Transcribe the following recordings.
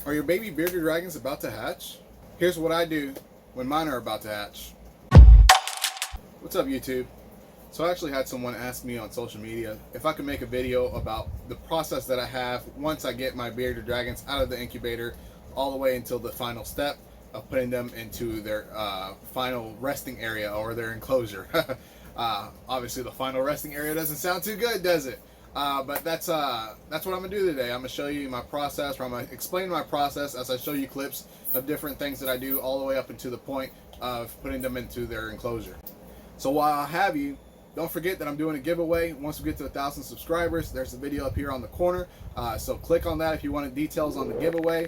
Are your baby bearded dragons about to hatch? Here's what I do when mine are about to hatch. What's up, YouTube? So I actually had someone ask me on social media if I could make a video about the process that I have once I get my bearded dragons out of the incubator all the way until the final step of putting them into their final resting area or their enclosure. Obviously the final resting area doesn't sound too good, does it? But that's what I'm gonna do today. I'm gonna show you my process, or I'm gonna explain my process as I show you clips of different things that I do all the way up until the point of putting them into their enclosure. So while I have you, don't forget that I'm doing a giveaway. Once we get to 1,000 subscribers, there's a video up here on the corner. So click on that if you want details on the giveaway.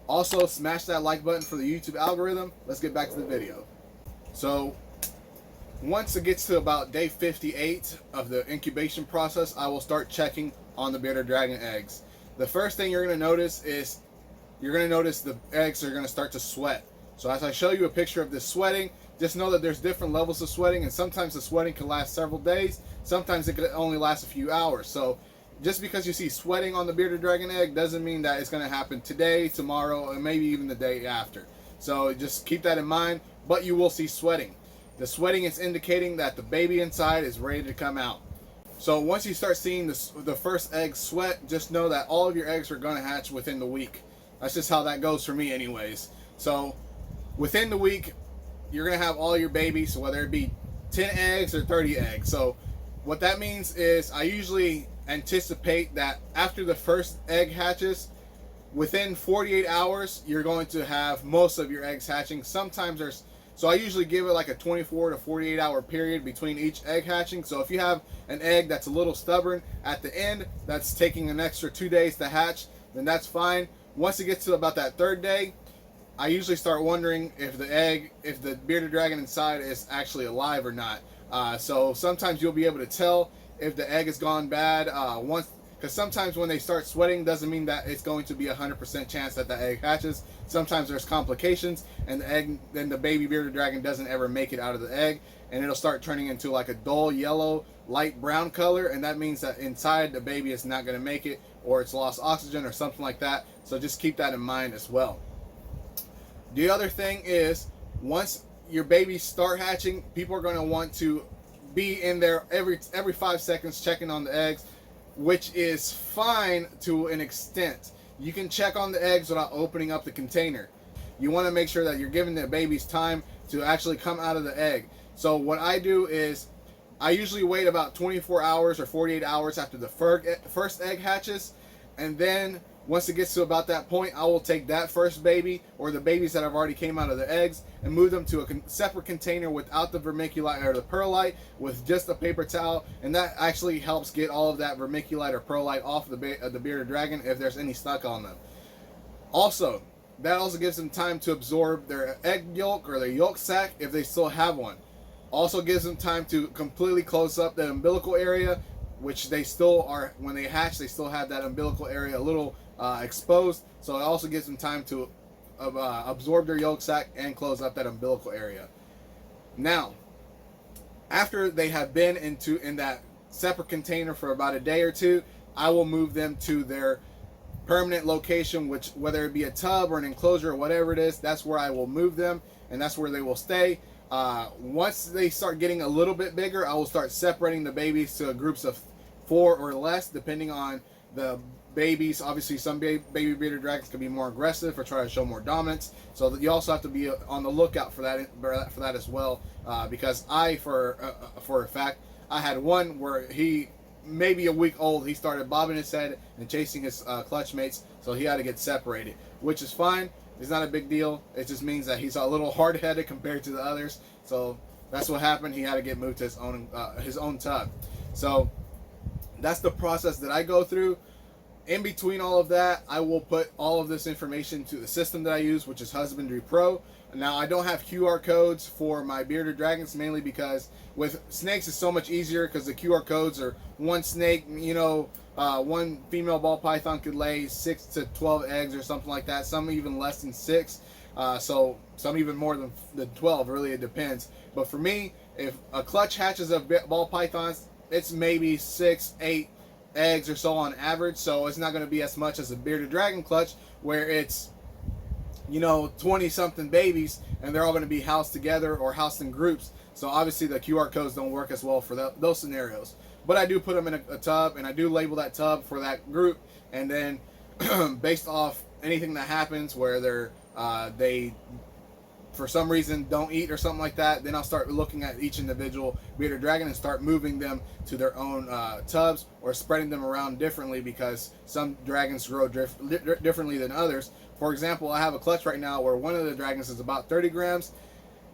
Also, smash that like button for the YouTube algorithm. Let's get back to the video. So once it gets to about day 58 of the incubation process, I will start checking on the bearded dragon eggs. The first thing you're going to notice is the eggs are going to start to sweat. So as I show you a picture of this sweating, just know that there's different levels of sweating, and sometimes the sweating can last several days. Sometimes it could only last a few hours. So just because you see sweating on the bearded dragon egg doesn't mean that it's going to happen today, tomorrow, and maybe even the day after. So just keep that in mind, but you will see sweating. The sweating is indicating that the baby inside is ready to come out. So once you start seeing the first egg sweat, just know that all of your eggs are going to hatch within the week. That's just how that goes for me anyways. So within the week, you're going to have all your babies, so whether it be 10 eggs or 30 eggs. So what that means is I usually anticipate that after the first egg hatches, within 48 hours, you're going to have most of your eggs hatching. So I usually give it like a 24 to 48 hour period between each egg hatching. So if you have an egg that's a little stubborn at the end, that's taking an extra 2 days to hatch, then that's fine. Once it gets to about that third day, I usually start wondering if the bearded dragon inside is actually alive or not. So sometimes you'll be able to tell if the egg has gone bad because sometimes when they start sweating doesn't mean that it's going to be 100% chance that the egg hatches. Sometimes there's complications, and then the baby bearded dragon doesn't ever make it out of the egg, and it'll start turning into like a dull yellow, light brown color, and that means that inside the baby is not going to make it, or it's lost oxygen or something like that. So just keep that in mind as well. The other thing is, once your babies start hatching, people are going to want to be in there every 5 seconds checking on the eggs, which is fine to an extent. You can check on the eggs without opening up the container. You want to make sure that you're giving the babies time to actually come out of the egg. So what I do is I usually wait about 24 hours or 48 hours after the first egg hatches, and then once it gets to about that point, I will take that first baby or the babies that have already came out of the eggs and move them to a separate container without the vermiculite or the perlite, with just a paper towel, and that actually helps get all of that vermiculite or perlite off the bearded dragon if there's any stuck on them. Also, that also gives them time to absorb their egg yolk or their yolk sac if they still have one. Also gives them time to completely close up the umbilical area, which they still are, when they hatch, they still have that umbilical area a little exposed. So it also gives them time to absorb their yolk sac and close up that umbilical area. Now, after they have been in that separate container for about a day or two, I will move them to their permanent location, which, whether it be a tub or an enclosure or whatever it is, that's where I will move them, and that's where they will stay. Once they start getting a little bit bigger, I will start separating the babies to groups of 4 or less, depending on the babies. Obviously, some baby bearded dragons can be more aggressive or try to show more dominance. So that you also have to be on the lookout for that as well. Because for a fact, I had one where he, maybe a week old, he started bobbing his head and chasing his clutch mates, so he had to get separated, which is fine. It's not a big deal. It just means that he's a little hard-headed compared to the others. So that's what happened. He had to get moved to his own tub. So that's the process that I go through. In between all of that, I will put all of this information to the system that I use, which is Husbandry Pro. Now, I don't have QR codes for my bearded dragons, mainly because with snakes it's so much easier, because the QR codes are one snake, one female ball python could lay 6 to 12 eggs or something like that, some even less than 6, so some even more than 12, really it depends. But for me, if a clutch hatches of ball pythons, it's maybe 6, 8 eggs or so on average, so it's not going to be as much as a bearded dragon clutch, where it's 20 something babies, and they're all going to be housed together or housed in groups. So obviously the QR codes don't work as well for those scenarios. But I do put them in a tub, and I do label that tub for that group, and then based off anything that happens where they for some reason don't eat or something like that, then I'll start looking at each individual bearded dragon and start moving them to their own tubs, or spreading them around differently, because some dragons grow differently than others. For example, I have a clutch right now where one of the dragons is about 30 grams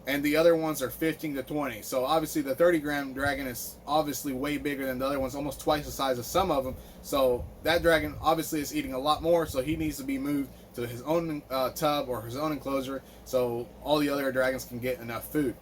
and the other ones are 15 to 20. So obviously the 30-gram dragon is obviously way bigger than the other ones, almost twice the size of some of them. So that dragon obviously is eating a lot more, so he needs to be moved to his own tub or his own enclosure, so all the other dragons can get enough food.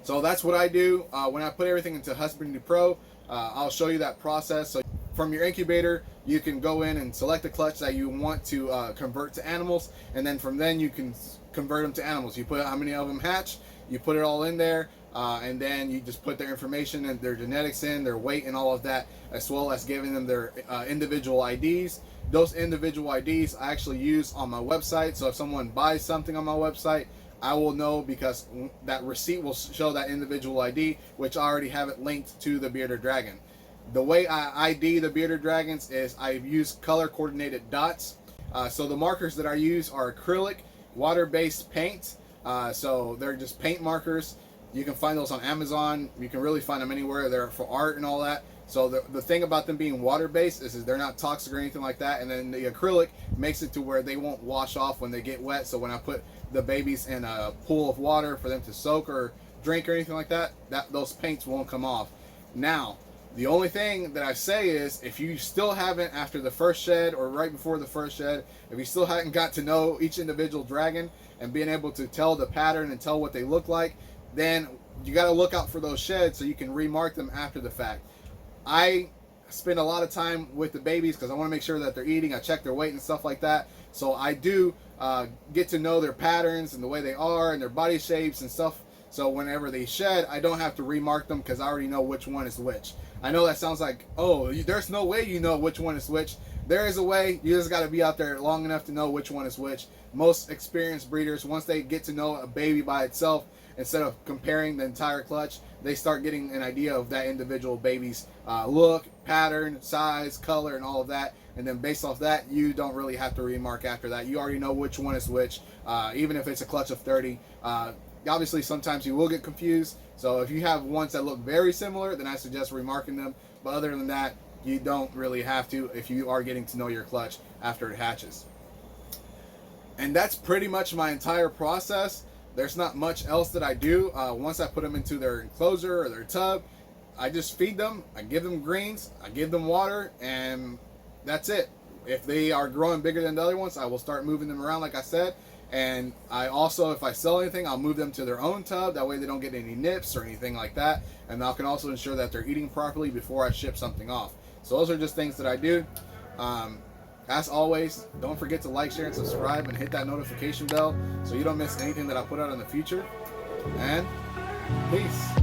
So that's what I do. When I put everything into Husbandry Pro, I'll show you that process. So from your incubator, you can go in and select the clutch that you want to convert to animals, and then from then you can convert them to animals. You put how many of them hatch, you put it all in there, and then you just put their information and their genetics in, their weight and all of that, as well as giving them their individual IDs. Those individual IDs I actually use on my website, so if someone buys something on my website, I will know, because that receipt will show that individual ID, which I already have it linked to the bearded dragon. The way I ID the bearded dragons is I use color coordinated dots. So the markers that I use are acrylic, water-based paint. So they're just paint markers. You can find those on Amazon. You can really find them anywhere. They're for art and all that. So the thing about them being water-based is they're not toxic or anything like that. And then the acrylic makes it to where they won't wash off when they get wet. So when I put the babies in a pool of water for them to soak or drink or anything like that, those paints won't come off. Now, the only thing that I say is, if you still haven't, after the first shed or right before the first shed, if you still haven't got to know each individual dragon and being able to tell the pattern and tell what they look like, then you got to look out for those sheds so you can remark them after the fact. I spend a lot of time with the babies because I want to make sure that they're eating. I check their weight and stuff like that. So I do get to know their patterns and the way they are and their body shapes and stuff. So whenever they shed, I don't have to remark them because I already know which one is which. I know that sounds like, oh, there's no way you know which one is which. There is a way. You just got to be out there long enough to know which one is which. Most experienced breeders, once they get to know a baby by itself, instead of comparing the entire clutch, they start getting an idea of that individual baby's look, pattern, size, color, and all of that. And then based off that, you don't really have to remark after that. You already know which one is which, even if it's a clutch of 30. Obviously, sometimes you will get confused. So if you have ones that look very similar, then I suggest remarking them. But other than that, you don't really have to if you are getting to know your clutch after it hatches. And that's pretty much my entire process. There's not much else that I do. Once I put them into their enclosure or their tub, I just feed them, I give them greens, I give them water, and that's it. If they are growing bigger than the other ones, I will start moving them around like I said. And I also, if I sell anything, I'll move them to their own tub. That way they don't get any nips or anything like that. And I can also ensure that they're eating properly before I ship something off. So those are just things that I do. As always, don't forget to like, share, and subscribe, and hit that notification bell so you don't miss anything that I put out in the future. And peace.